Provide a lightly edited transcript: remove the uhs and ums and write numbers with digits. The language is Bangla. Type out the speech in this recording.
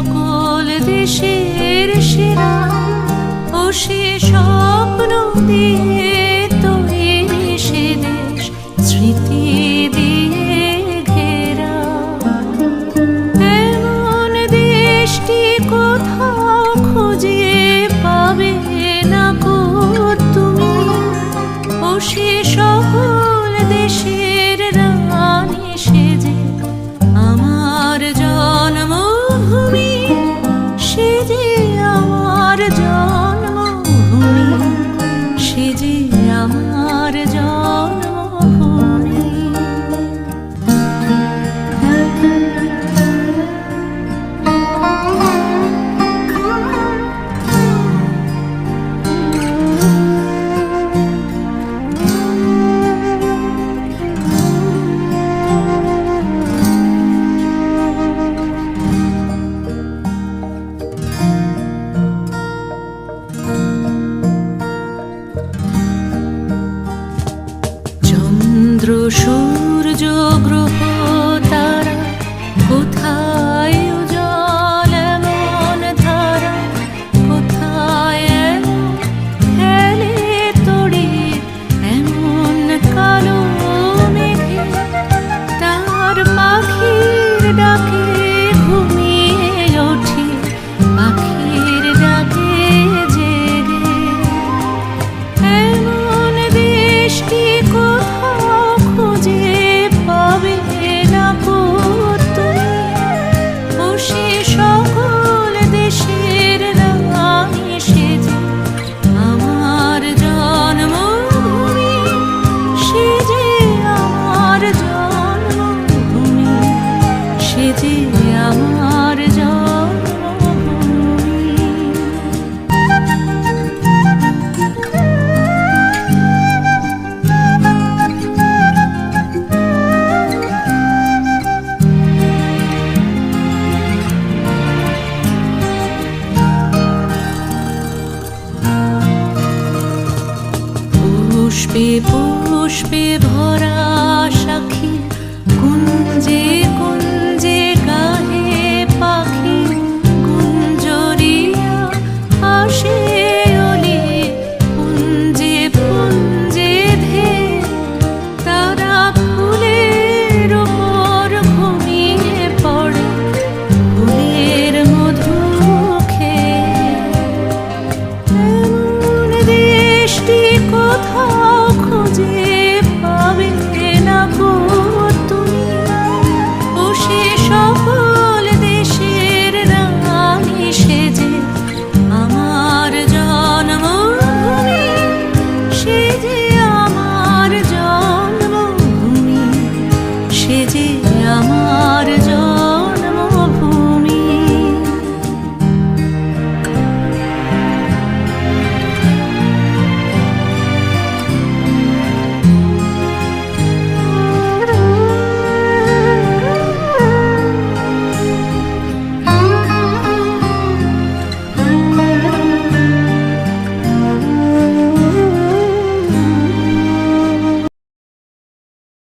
সকল দেশের সেরা, ও সে স্বপ্ন দিয়ে তৈরি সে দেশ স্মৃতি দিয়ে ঘেরা। এমন দেশটি কোথাও খুঁজে পাবে না কো তুমি, ও সে সকল দেশের রানী সেজে আমার জন্মভূমি, সে যে আমার জন্মভূমি, সে যে আমার জন্মভূমি। চন্দ্র সূর্য গ্রহ তারা কোথায় উজ্জ্বল এমন ধারা, কোথায় এমন খেলে তড়িৎ এমন কালো মেঘে, তার পাখির ডাকে ঘুমিয়ে ওঠে, পাখির ডাকে জেগে। এমন দেশটি কোথাও খুঁজে পাবে না কো তুমি, ও সে সকল দেশের রানী সেজে আমার জন্মভূমি, সে যে আমার জন্মভূমি, সে যে আমার জন্মভূমি। পুষ্পে পুষ্পে ভরা